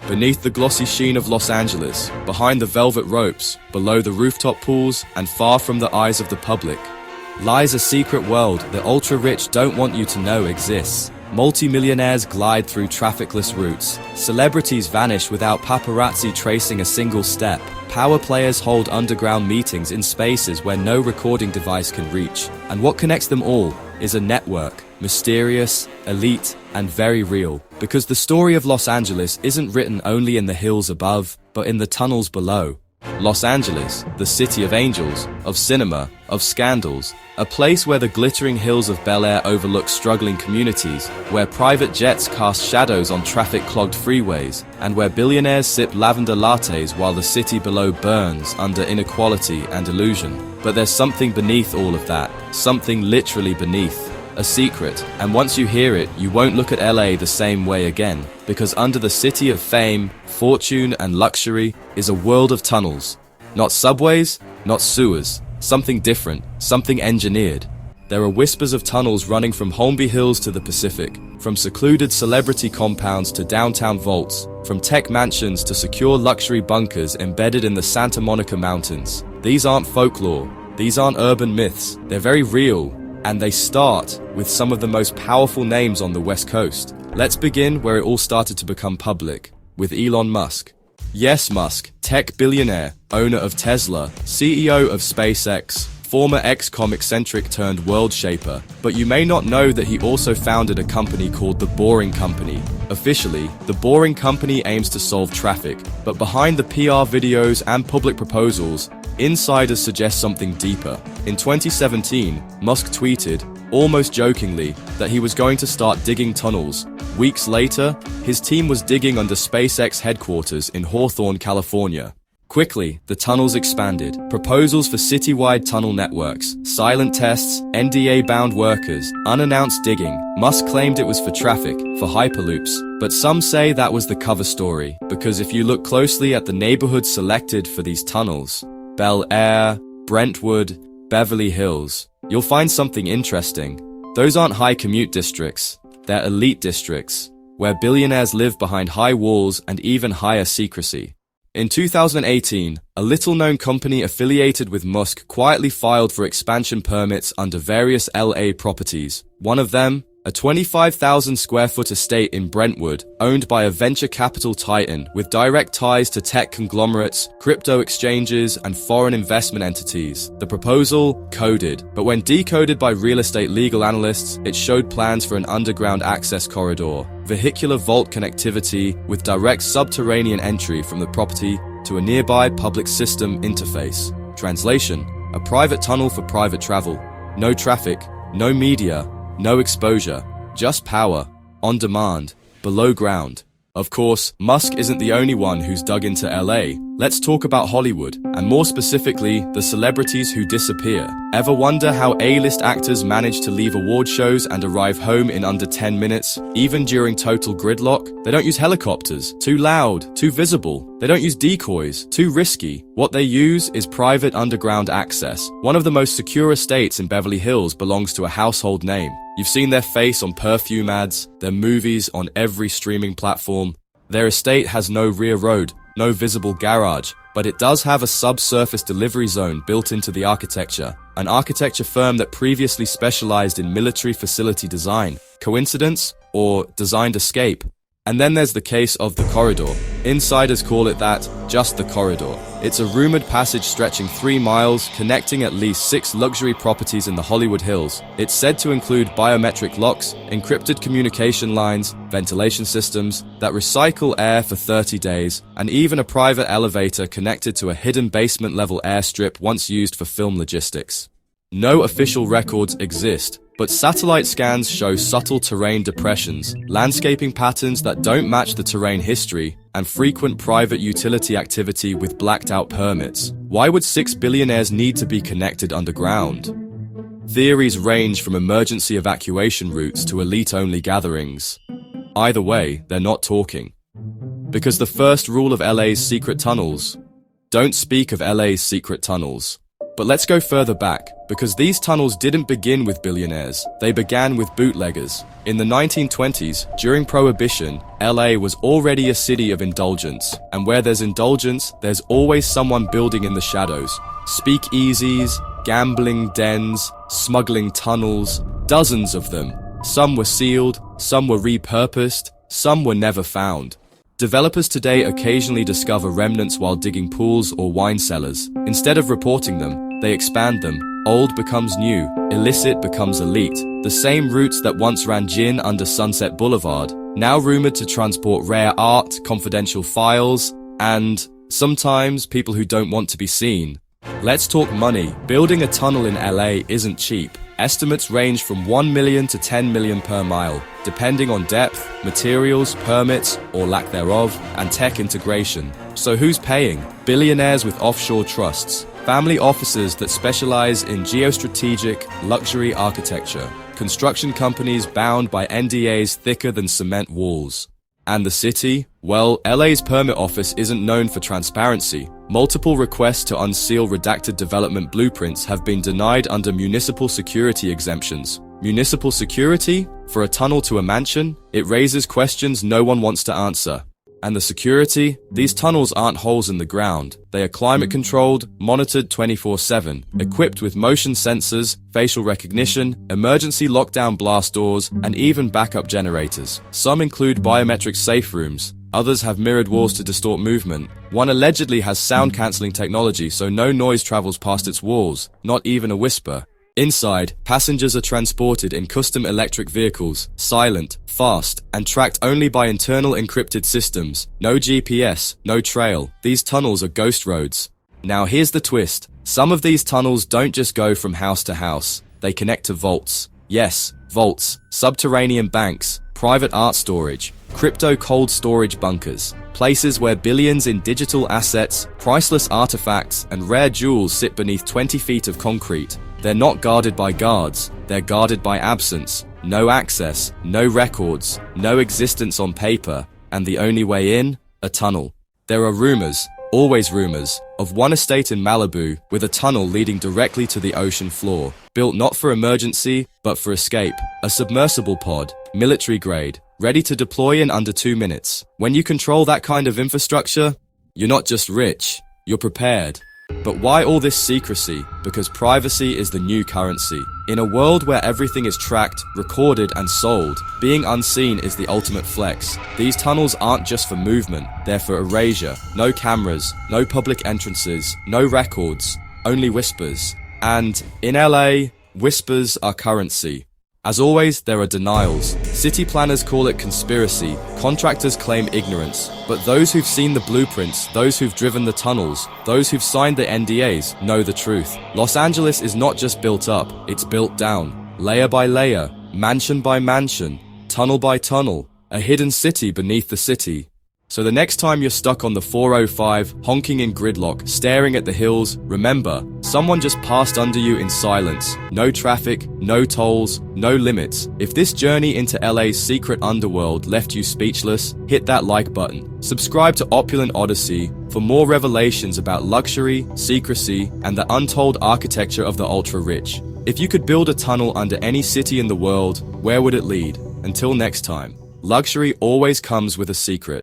Beneath the glossy sheen of Los Angeles, behind the velvet ropes, below the rooftop pools, and far from the eyes of the public, lies a secret world the ultra-rich don't want you to know exists. Multi-millionaires glide through trafficless routes. Celebrities vanish without paparazzi tracing a single step. Power players hold underground meetings in spaces where no recording device can reach. And what connects them all is a network, mysterious, elite, and very real. Because the story of Los Angeles isn't written only in the hills above, but in the tunnels below. Los Angeles, the city of angels, of cinema, of scandals, a place where the glittering hills of Bel Air overlook struggling communities, where private jets cast shadows on traffic-clogged freeways, and where billionaires sip lavender lattes while the city below burns under inequality and illusion. But there's something beneath all of that, something literally beneath. A secret, and once you hear it, you won't look at LA the same way again, because under the city of fame, fortune, and luxury is a world of tunnels. Not subways, not sewers, something different, something engineered. There are whispers of tunnels running from Holmby Hills to the Pacific, from secluded celebrity compounds to downtown vaults, from tech mansions to secure luxury bunkers embedded in the Santa Monica Mountains. These aren't folklore, these aren't urban myths, they're very real. And they start with some of the most powerful names on the West Coast. Let's begin where it all started to become public, with Elon Musk. Yes, Musk, tech billionaire, owner of Tesla, CEO of SpaceX, former ex-com eccentric turned world shaper. But you may not know that he also founded a company called The Boring Company. Officially, The Boring Company aims to solve traffic, but behind the PR videos and public proposals, insiders suggest something deeper. In 2017, Musk tweeted, almost jokingly, that he was going to start digging tunnels. Weeks later, his team was digging under SpaceX headquarters in Hawthorne, California. Quickly, the tunnels expanded. Proposals for citywide tunnel networks, silent tests, NDA-bound workers, unannounced digging. Musk claimed it was for traffic, for hyperloops. But some say that was the cover story, because if you look closely at the neighborhoods selected for these tunnels, Bel Air, Brentwood, Beverly Hills, you'll find something interesting. Those aren't high commute districts, they're elite districts, where billionaires live behind high walls and even higher secrecy. In 2018, a little-known company affiliated with Musk quietly filed for expansion permits under various LA properties. One of them, a 25,000-square-foot estate in Brentwood, owned by a venture capital titan with direct ties to tech conglomerates, crypto exchanges, and foreign investment entities. The proposal, coded, but when decoded by real estate legal analysts, it showed plans for an underground access corridor, vehicular vault connectivity with direct subterranean entry from the property to a nearby public system interface. Translation: a private tunnel for private travel. No traffic, no media, no exposure, just power, on demand, below ground. Of course, Musk isn't the only one who's dug into LA. Let's talk about Hollywood, and more specifically, the celebrities who disappear. Ever wonder how A-list actors manage to leave award shows and arrive home in under 10 minutes, even during total gridlock? They don't use helicopters, too loud, too visible. They don't use decoys, too risky. What they use is private underground access. One of the most secure estates in Beverly Hills belongs to a household name. You've seen their face on perfume ads, their movies on every streaming platform. Their estate has no rear road, no visible garage, but it does have a subsurface delivery zone built into the architecture. An architecture firm that previously specialized in military facility design. Coincidence? Or designed escape? And then there's the case of the corridor. Insiders call it that, just the corridor. It's a rumored passage stretching 3 miles, connecting at least 6 luxury properties in the Hollywood Hills. It's said to include biometric locks, encrypted communication lines, ventilation systems that recycle air for 30 days, and even a private elevator connected to a hidden basement-level airstrip once used for film logistics. No official records exist, but satellite scans show subtle terrain depressions, landscaping patterns that don't match the terrain history, and frequent private utility activity with blacked-out permits. Why would 6 billionaires need to be connected underground? Theories range from emergency evacuation routes to elite-only gatherings. Either way, they're not talking. Because the first rule of LA's secret tunnels: don't speak of LA's secret tunnels. But let's go further back, because these tunnels didn't begin with billionaires, they began with bootleggers. In the 1920s, during Prohibition, LA was already a city of indulgence, and where there's indulgence, there's always someone building in the shadows. Speakeasies, gambling dens, smuggling tunnels, dozens of them. Some were sealed, some were repurposed, some were never found. Developers today occasionally discover remnants while digging pools or wine cellars. Instead of reporting them, they expand them. Old becomes new, illicit becomes elite. The same routes that once ran gin under Sunset Boulevard, now rumored to transport rare art, confidential files, and sometimes people who don't want to be seen. Let's talk money. Building a tunnel in LA isn't cheap. Estimates range from 1 million to 10 million per mile, depending on depth, materials, permits, or lack thereof, and tech integration. So who's paying? Billionaires with offshore trusts, family offices that specialize in geostrategic, luxury architecture, construction companies bound by NDAs thicker than cement walls. And the city? Well, LA's permit office isn't known for transparency. Multiple requests to unseal redacted development blueprints have been denied under municipal security exemptions. Municipal security? For a tunnel to a mansion? It raises questions no one wants to answer. And the security? These tunnels aren't holes in the ground. They are climate-controlled, monitored 24/7, equipped with motion sensors, facial recognition, emergency lockdown blast doors, and even backup generators. Some include biometric safe rooms. Others have mirrored walls to distort movement. One allegedly has sound-canceling technology so no noise travels past its walls, not even a whisper. Inside, passengers are transported in custom electric vehicles, silent, fast, and tracked only by internal encrypted systems. No GPS, no trail. These tunnels are ghost roads. Now here's the twist. Some of these tunnels don't just go from house to house. They connect to vaults. Yes, vaults, subterranean banks, private art storage, crypto cold storage bunkers, places where billions in digital assets, priceless artifacts, and rare jewels sit beneath 20 feet of concrete. They're not guarded by guards, they're guarded by absence. No access, no records, no existence on paper, and the only way in? A tunnel. There are rumors, always rumors, of one estate in Malibu with a tunnel leading directly to the ocean floor, built not for emergency, but for escape. A submersible pod, military grade, ready to deploy in under 2 minutes. When you control that kind of infrastructure, you're not just rich, you're prepared. But why all this secrecy? Because privacy is the new currency. In a world where everything is tracked, recorded, and sold, being unseen is the ultimate flex. These tunnels aren't just for movement, they're for erasure. No cameras, no public entrances, no records, only whispers. And in LA, whispers are currency. As always, there are denials. City planners call it conspiracy, contractors claim ignorance, but those who've seen the blueprints, those who've driven the tunnels, those who've signed the NDAs, know the truth. Los Angeles is not just built up, it's built down. Layer by layer, mansion by mansion, tunnel by tunnel, a hidden city beneath the city. So the next time you're stuck on the 405, honking in gridlock, staring at the hills, remember, someone just passed under you in silence. No traffic, no tolls, no limits. If this journey into LA's secret underworld left you speechless, hit that like button. Subscribe to Opulent Odyssey for more revelations about luxury, secrecy, and the untold architecture of the ultra-rich. If you could build a tunnel under any city in the world, where would it lead? Until next time, luxury always comes with a secret.